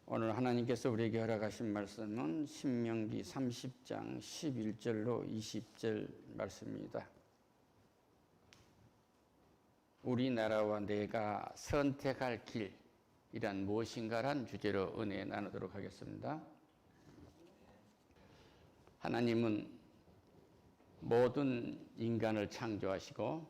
오늘 하나님께서 우리에게 허락하신 말씀은 신명기 30장 11절로 20절 말씀입니다. 우리나라와 내가 선택할 길이란 무엇인가란 주제로 은혜 나누도록 하겠습니다. 하나님은 모든 인간을 창조하시고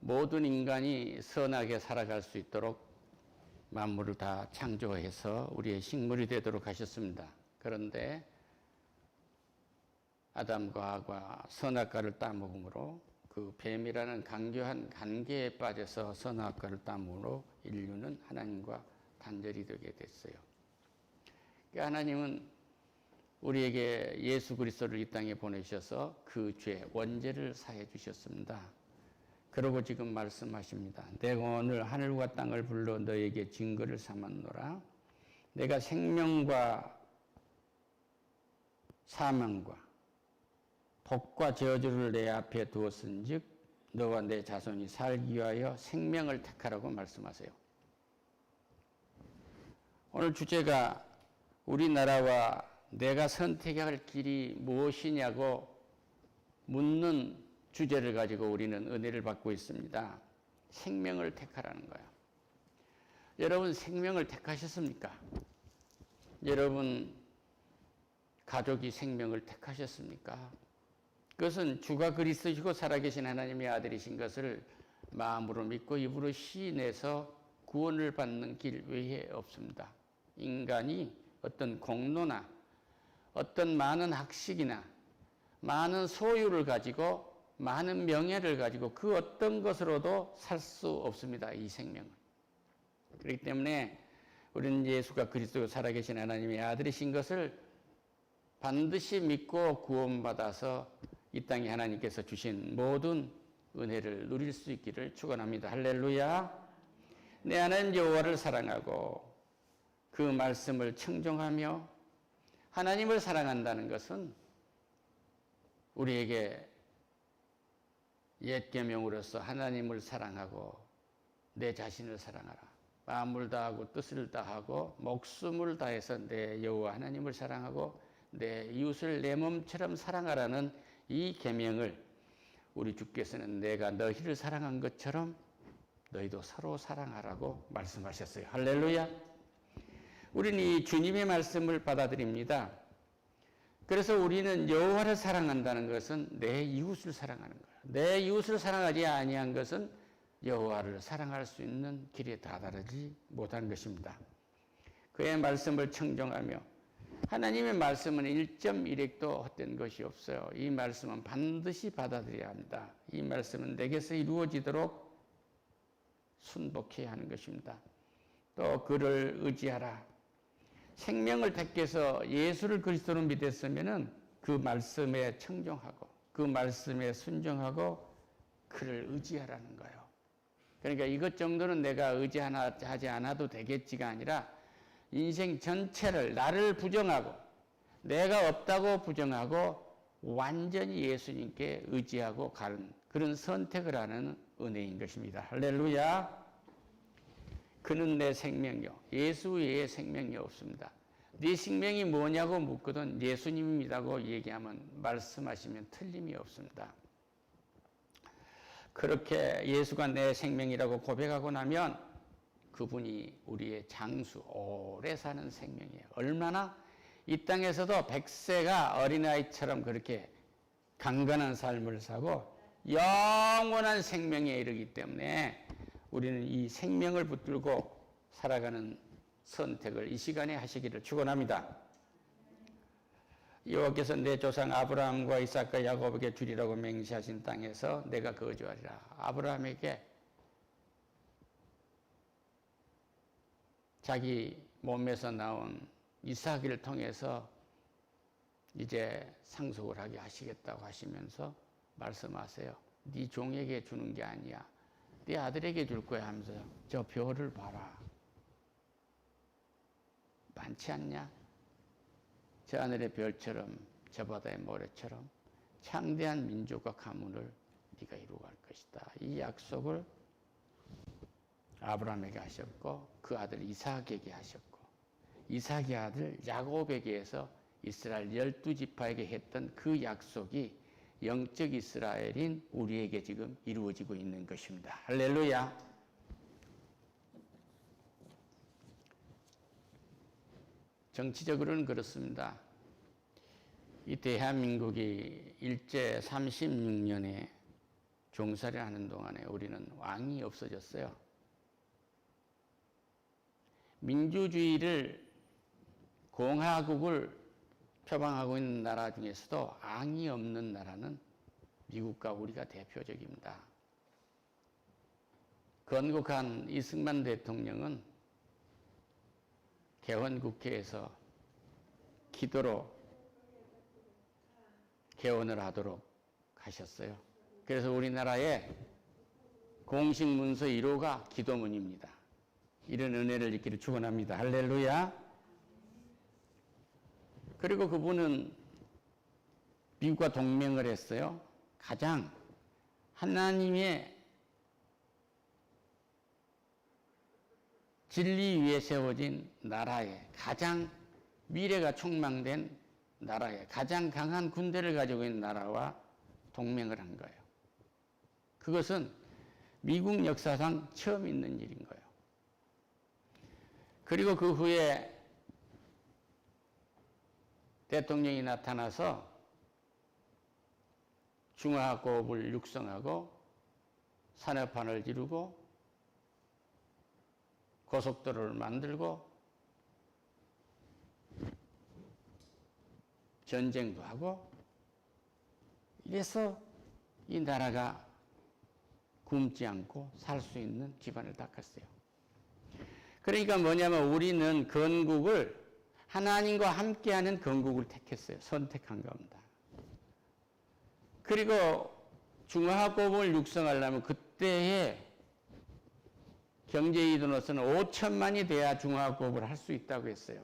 모든 인간이 선하게 살아갈 수 있도록 만물을 다 창조해서 우리의 식물이 되도록 하셨습니다. 그런데 아담과 하와가 선악과를 따먹음으로 그 뱀이라는 강교한 관계에 빠져서 선악과를 따먹음으로 인류는 하나님과 단절이 되게 됐어요. 그러니까 하나님은 우리에게 예수 그리스도를 이 땅에 보내셔서 그 죄 원죄를 사해 주셨습니다. 그러고 지금 말씀하십니다. 내가 오늘 하늘과 땅을 불러 너에게 증거를 삼았노라. 내가 생명과 사망과 복과 저주를 내 앞에 두었은즉 너와 내 자손이 살기 위하여 생명을 택하라고 말씀하세요. 오늘 주제가 우리나라와 내가 선택할 길이 무엇이냐고 묻는 주제를 가지고 우리는 은혜를 받고 있습니다. 생명을 택하라는 거예요. 여러분 생명을 택하셨습니까? 여러분 가족이 생명을 택하셨습니까? 그것은 주가 그리스도시고 살아계신 하나님의 아들이신 것을 마음으로 믿고 입으로 시인해서 구원을 받는 길 외에 없습니다. 인간이 어떤 공로나 어떤 많은 학식이나 많은 소유를 가지고 많은 명예를 가지고 그 어떤 것으로도 살 수 없습니다. 이 생명을. 그렇기 때문에 우리는 예수가 그리스도 살아계신 하나님의 아들이신 것을 반드시 믿고 구원받아서 이 땅에 하나님께서 주신 모든 은혜를 누릴 수 있기를 축원합니다. 할렐루야. 내 하나님 여호와를 사랑하고 그 말씀을 청종하며 하나님을 사랑한다는 것은 우리에게 옛 계명으로서 하나님을 사랑하고 내 자신을 사랑하라. 마음을 다하고 뜻을 다하고 목숨을 다해서 내 여호와 하나님을 사랑하고 내 이웃을 내 몸처럼 사랑하라는 이 계명을 우리 주께서는 내가 너희를 사랑한 것처럼 너희도 서로 사랑하라고 말씀하셨어요. 할렐루야. 우리는 이 주님의 말씀을 받아들입니다. 그래서 우리는 여호와를 사랑한다는 것은 내 이웃을 사랑하는 거예요. 내 이웃을 사랑하지 아니한 것은 여호와를 사랑할 수 있는 길에 다다르지 못한 것입니다. 그의 말씀을 청정하며 하나님의 말씀은 1.1핵도 헛된 것이 없어요. 이 말씀은 반드시 받아들여야 합니다. 이 말씀은 내게서 이루어지도록 순복해야 하는 것입니다. 또 그를 의지하라. 생명을 택해서 예수를 그리스도로 믿었으면은 그 말씀에 청종하고 그 말씀에 순종하고 그를 의지하라는 거예요. 그러니까 이것 정도는 내가 의지하지 않아도 되겠지가 아니라 인생 전체를 나를 부정하고 내가 없다고 부정하고 완전히 예수님께 의지하고 가는 그런 선택을 하는 은혜인 것입니다. 할렐루야. 그는 내 생명이요. 예수 외에 생명이 없습니다. 네 생명이 뭐냐고 묻거든 예수님입니다고 얘기하면 말씀하시면 틀림이 없습니다. 그렇게 예수가 내 생명이라고 고백하고 나면 그분이 우리의 장수, 오래 사는 생명이에요. 얼마나 이 땅에서도 100세가 어린아이처럼 그렇게 강건한 삶을 사고 영원한 생명에 이르기 때문에 우리는 이 생명을 붙들고 살아가는 선택을 이 시간에 하시기를 축원합니다. 여호와께서 내 조상 아브라함과 이삭과 야곱에게 주리라고 맹세하신 땅에서 내가 거주하리라. 아브라함에게 자기 몸에서 나온 이삭을 통해서 이제 상속을 하게 하시겠다고 하시면서 말씀하세요. 네 종에게 주는 게 아니야. 네 아들에게 줄 거야 하면서 저 별을 봐라. 많지 않냐? 저 하늘의 별처럼 저 바다의 모래처럼 창대한 민족과 가문을 네가 이루어갈 것이다. 이 약속을 아브라함에게 하셨고 그 아들 이삭에게 하셨고 이삭의 아들 야곱에게 해서 이스라엘 12지파에게 했던 그 약속이 영적 이스라엘인 우리에게 지금 이루어지고 있는 것입니다. 할렐루야. 정치적으로는 그렇습니다. 이 대한민국이 일제 36년에 종살이 하는 동안에 우리는 왕이 없어졌어요. 민주주의를 공화국을 표방하고 있는 나라 중에서도 왕이 없는 나라는 미국과 우리가 대표적입니다. 건국한 이승만 대통령은 개헌국회에서 기도로 개헌을 하도록 하셨어요. 그래서 우리나라의 공식 문서 1호가 기도문입니다. 이런 은혜를 있기를 축원합니다. 할렐루야. 그리고 그분은 미국과 동맹을 했어요. 가장 하나님의 진리 위에 세워진 나라에 가장 미래가 촉망된 나라에 가장 강한 군대를 가지고 있는 나라와 동맹을 한 거예요. 그것은 미국 역사상 처음 있는 일인 거예요. 그리고 그 후에 대통령이 나타나서 중화학고업을 육성하고 산업화를 이루고 고속도로를 만들고 전쟁도 하고 이래서 이 나라가 굶지 않고 살 수 있는 기반을 닦았어요. 그러니까 뭐냐면 우리는 건국을 하나님과 함께하는 건국을 택했어요. 선택한 겁니다. 그리고 중화학고업을 육성하려면 그때의 경제이도로서는 5천만이 돼야 중화학고업을 할 수 있다고 했어요.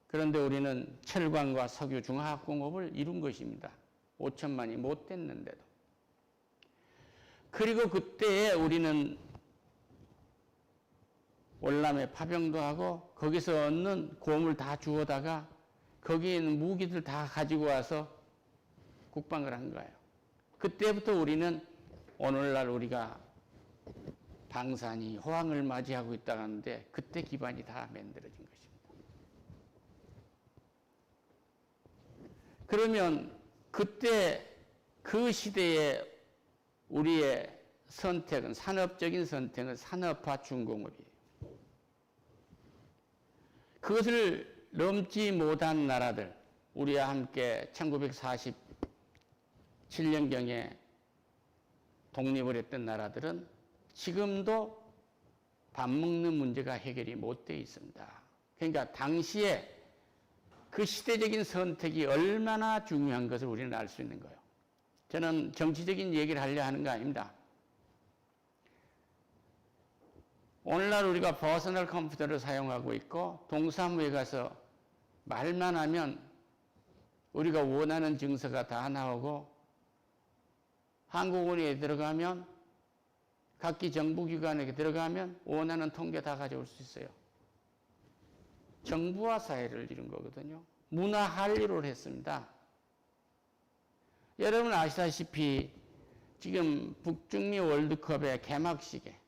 그런데 우리는 철광과 석유 중화학공업을 이룬 것입니다. 5천만이 못 됐는데도. 그리고 그때에 우리는 월남에 파병도 하고 거기서 얻는 고물 다 주워다가 거기에 있는 무기들 다 가지고 와서 국방을 한 거예요. 그때부터 우리는 오늘날 우리가 방산이 호황을 맞이하고 있다고 하는데 그때 기반이 다 만들어진 것입니다. 그러면 그때 그 시대에 우리의 선택은 산업적인 선택은 산업화 중공업이에요. 그것을 넘지 못한 나라들, 우리와 함께 1947년경에 독립을 했던 나라들은 지금도 밥 먹는 문제가 해결이 못 되어 있습니다. 그러니까 당시에 그 시대적인 선택이 얼마나 중요한 것을 우리는 알 수 있는 거예요. 저는 정치적인 얘기를 하려 하는 거 아닙니다. 오늘날 우리가 퍼스널 컴퓨터를 사용하고 있고 동사무에 가서 말만 하면 우리가 원하는 증서가 다 나오고 한국은행에 들어가면 각기 정부기관에 들어가면 원하는 통계 다 가져올 수 있어요. 정부와 사회를 이룬 거거든요. 문화 한류를 했습니다. 여러분 아시다시피 지금 북중미 월드컵의 개막식에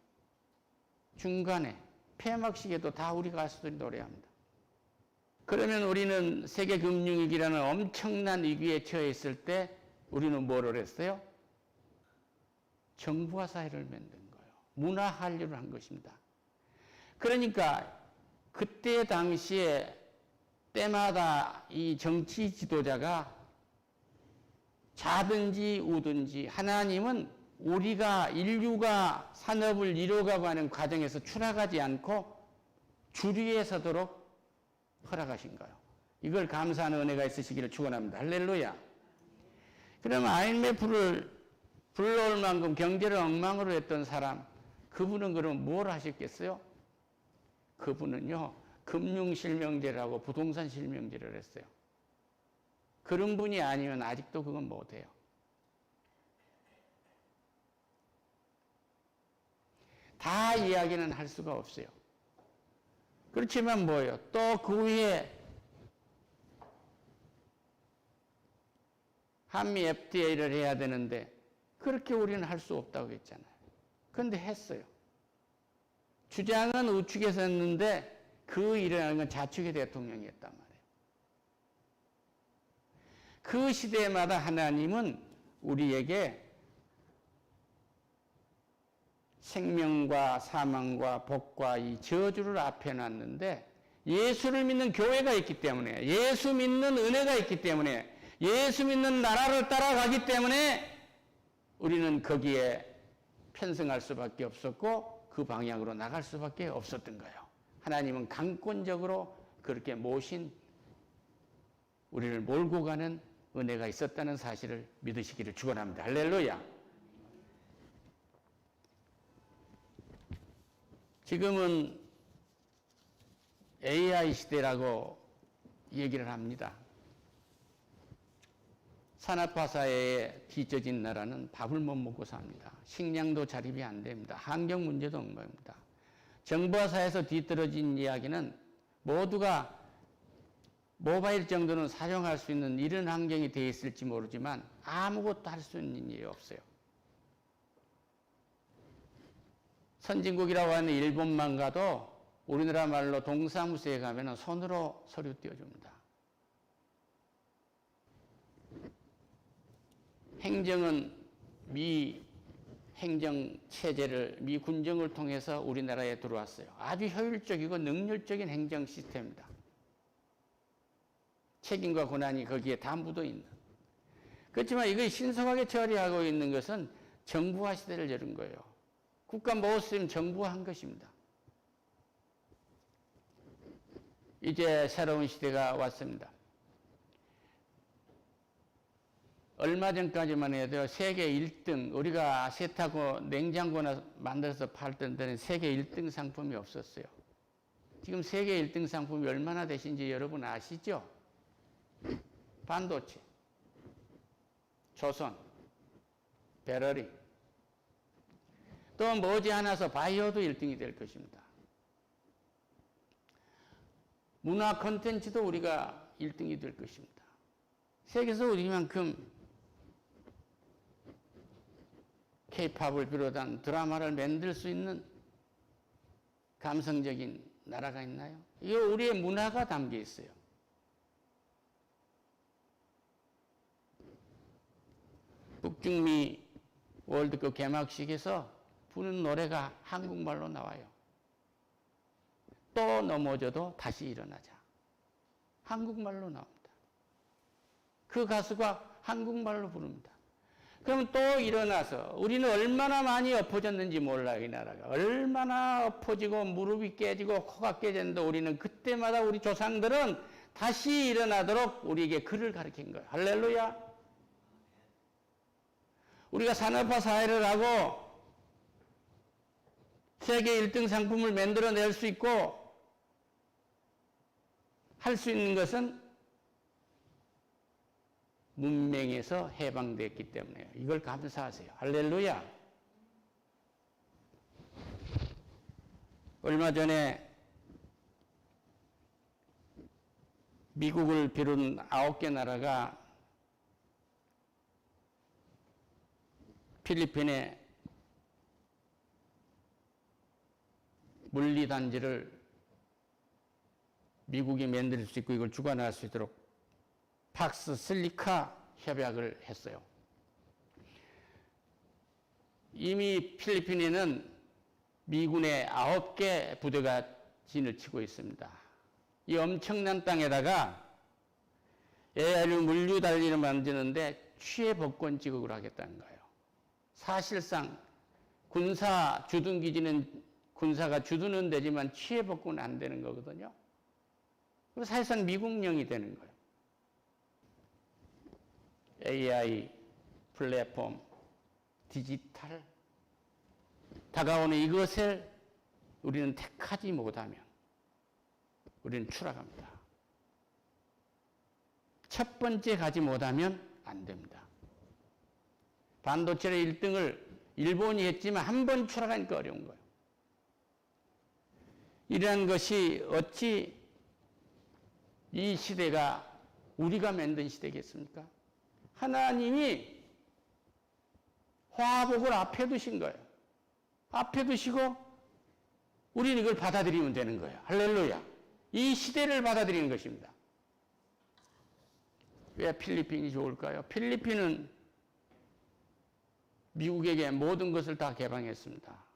중간에 폐막식에도 다 우리 가수들이 노래합니다. 그러면 우리는 세계금융위기라는 엄청난 위기에 처해 있을 때 우리는 뭐를 했어요? 정부와 사회를 만든 거예요. 문화 한류를 한 것입니다. 그러니까 그때 당시에 때마다 이 정치 지도자가 자든지 우든지 하나님은 우리가 인류가 산업을 이뤄가고 하는 과정에서 추락하지 않고 주류에 서도록 허락하신 거예요. 이걸 감사하는 은혜가 있으시기를 축원합니다. 할렐루야. 그러면 IMF를 불러올 만큼 경제를 엉망으로 했던 사람, 그분은 그럼 뭘 하셨겠어요? 그분은요, 금융실명제라고 부동산 실명제를 했어요. 그런 분이 아니면 아직도 그건 못해요. 다 이야기는 할 수가 없어요. 그렇지만 뭐예요? 또 그 위에 한미 FTA를 해야 되는데 그렇게 우리는 할 수 없다고 했잖아요. 그런데 했어요. 주장은 우측에서 했는데 그 일을 하는 건 좌측의 대통령이었단 말이에요. 그 시대마다 하나님은 우리에게 생명과 사망과 복과 이 저주를 앞에 놨는데 예수를 믿는 교회가 있기 때문에, 예수 믿는 은혜가 있기 때문에, 예수 믿는 나라를 따라가기 때문에 우리는 거기에 편승할 수밖에 없었고 그 방향으로 나갈 수밖에 없었던 거예요. 하나님은 강권적으로 그렇게 모신, 우리를 몰고 가는 은혜가 있었다는 사실을 믿으시기를 축원합니다. 할렐루야. 지금은 AI 시대라고 얘기를 합니다. 산업화 사회에 뒤처진 나라는 밥을 못 먹고 삽니다. 식량도 자립이 안 됩니다. 환경 문제도 온 겁니다. 정보화 사회에서 뒤떨어진 이야기는 모두가 모바일 정도는 사용할 수 있는 이런 환경이 되어 있을지 모르지만 아무것도 할 수 있는 일이 없어요. 선진국이라고 하는 일본만 가도 우리나라 말로 동사무소에 가면 손으로 서류 띄워줍니다. 행정은 미 행정체제를, 미 군정을 통해서 우리나라에 들어왔어요. 아주 효율적이고 능률적인 행정 시스템입니다. 책임과 권한이 거기에 다 묻어 있는. 그렇지만 이걸 신속하게 처리하고 있는 것은 정부화 시대를 열은 거예요. 국가 모습은 정부화한 것입니다. 이제 새로운 시대가 왔습니다. 얼마 전까지만 해도 세계 1등, 우리가 세탁고 냉장고나 만들어서 팔던 데는 세계 1등 상품이 없었어요. 지금 세계 1등 상품이 얼마나 되신지 여러분 아시죠? 반도체, 조선, 배터리, 또 머지않아서 바이오도 1등이 될 것입니다. 문화 콘텐츠도 우리가 1등이 될 것입니다. 세계에서 우리만큼 K-팝을 비롯한 드라마를 만들 수 있는 감성적인 나라가 있나요? 이거 우리의 문화가 담겨 있어요. 북중미 월드컵 개막식에서 부르는 노래가 한국말로 나와요. 또 넘어져도 다시 일어나자. 한국말로 나옵니다. 그 가수가 한국말로 부릅니다. 그럼 또 일어나서 우리는 얼마나 많이 엎어졌는지 몰라요. 이 나라가 얼마나 엎어지고 무릎이 깨지고 코가 깨졌는데 우리는 그때마다 우리 조상들은 다시 일어나도록 우리에게 글을 가르친 거예요. 할렐루야. 우리가 산업화 사회를 하고 세계 1등 상품을 만들어낼 수 있고 할 수 있는 것은 문명에서 해방됐기 때문에 이걸 감사하세요. 할렐루야. 얼마 전에 미국을 비롯한 9개 나라가 필리핀에 물리단지를 미국이 만들 수 있고 이걸 주관할 수 있도록 팍스 슬리카 협약을 했어요. 이미 필리핀에는 미군의 9개 부대가 진을 치고 있습니다. 이 엄청난 땅에다가 ARU 물류단지를 만드는데 취해복권 지급을 하겠다는 거예요. 사실상 군사 주둔기지는 군사가 주둔은 되지만 취해복권은 안 되는 거거든요. 그럼 사실상 미국령이 되는 거예요. AI, 플랫폼, 디지털, 다가오는 이것을 우리는 택하지 못하면 우리는 추락합니다. 첫 번째 가지 못하면 안 됩니다. 반도체의 1등을 일본이 했지만 한 번 추락하니까 어려운 거예요. 이러한 것이 어찌 이 시대가 우리가 만든 시대겠습니까? 하나님이 화복을 앞에 두신 거예요. 앞에 두시고 우리는 이걸 받아들이면 되는 거예요. 할렐루야. 이 시대를 받아들이는 것입니다. 왜 필리핀이 좋을까요? 필리핀은 미국에게 모든 것을 다 개방했습니다.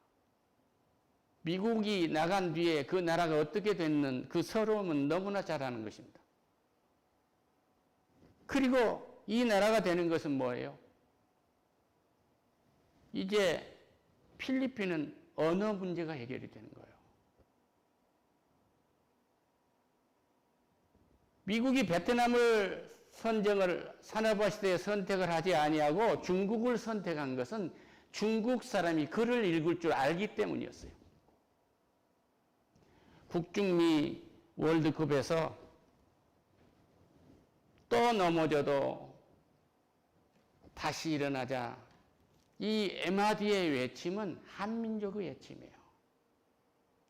미국이 나간 뒤에 그 나라가 어떻게 됐는 그 서러움은 너무나 잘 아는 것입니다. 그리고 이 나라가 되는 것은 뭐예요? 이제 필리핀은 언어 문제가 해결이 되는 거예요. 미국이 베트남을 산업화 시대에 선택을 하지 아니하고 중국을 선택한 것은 중국 사람이 글을 읽을 줄 알기 때문이었어요. 북중미 월드컵에서 또 넘어져도 다시 일어나자, 이 에마디의 외침은 한민족의 외침이에요.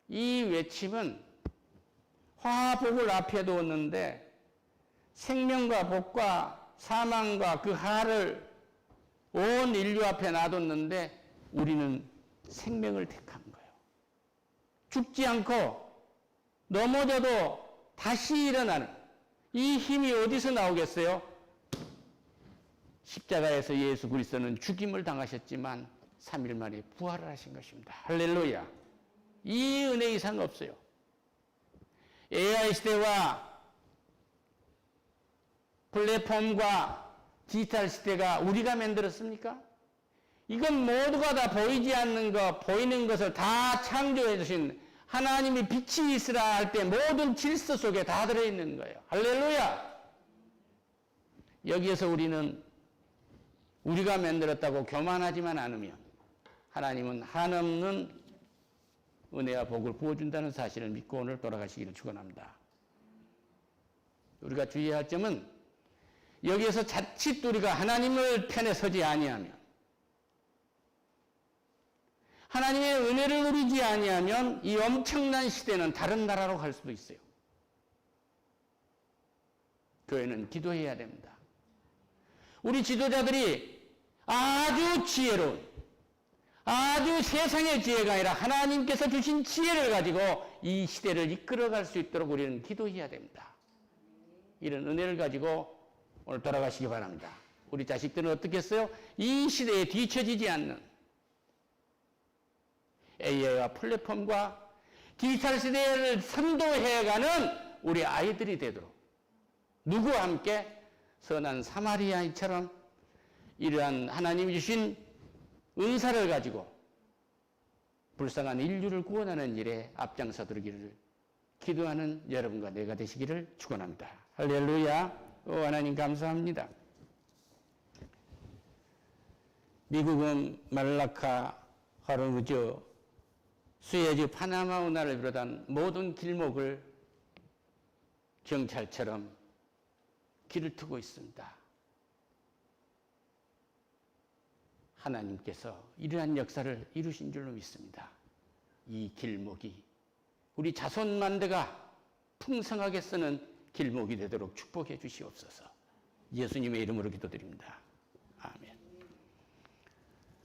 이 외침은 화복을 앞에 두었는데 생명과 복과 사망과 그 하를 온 인류 앞에 놔뒀는데 우리는 생명을 택한 거예요. 죽지 않고 넘어져도 다시 일어나는 이 힘이 어디서 나오겠어요? 십자가에서 예수 그리스도는 죽임을 당하셨지만 3일 만에 부활을 하신 것입니다. 할렐루야. 이 은혜 이상 없어요. AI 시대와 플랫폼과 디지털 시대가 우리가 만들었습니까? 이건 모두가 다 보이지 않는 것, 보이는 것을 다 창조해 주신 하나님이 빛이 있으라 할 때 모든 질서 속에 다 들어있는 거예요. 할렐루야! 여기에서 우리는 우리가 만들었다고 교만하지만 않으면 하나님은 한없는 은혜와 복을 부어준다는 사실을 믿고 오늘 돌아가시기를 축원합니다. 우리가 주의해야 할 점은 여기에서 자칫 우리가 하나님을 편에 서지 아니하면, 하나님의 은혜를 누리지 아니하면 이 엄청난 시대는 다른 나라로 갈 수도 있어요. 교회는 기도해야 됩니다. 우리 지도자들이 아주 지혜로운, 아주 세상의 지혜가 아니라 하나님께서 주신 지혜를 가지고 이 시대를 이끌어갈 수 있도록 우리는 기도해야 됩니다. 이런 은혜를 가지고 오늘 돌아가시기 바랍니다. 우리 자식들은 어떻게 했어요? 이 시대에 뒤처지지 않는 AI와 플랫폼과 디지털 시대를 선도해가는 우리 아이들이 되도록 누구와 함께 선한 사마리아인처럼 이러한 하나님이 주신 은사를 가지고 불쌍한 인류를 구원하는 일에 앞장서도록기를 기도하는 여러분과 내가 되시기를 축원합니다. 할렐루야. 하나님 감사합니다. 미국은 말라카, 하르무즈, 수에즈, 파나마 운하를 비롯한 모든 길목을 경찰처럼 길을 트고 있습니다. 하나님께서 이러한 역사를 이루신 줄로 믿습니다. 이 길목이 우리 자손만대가 풍성하게 쓰는 길목이 되도록 축복해 주시옵소서. 예수님의 이름으로 기도드립니다. 아멘.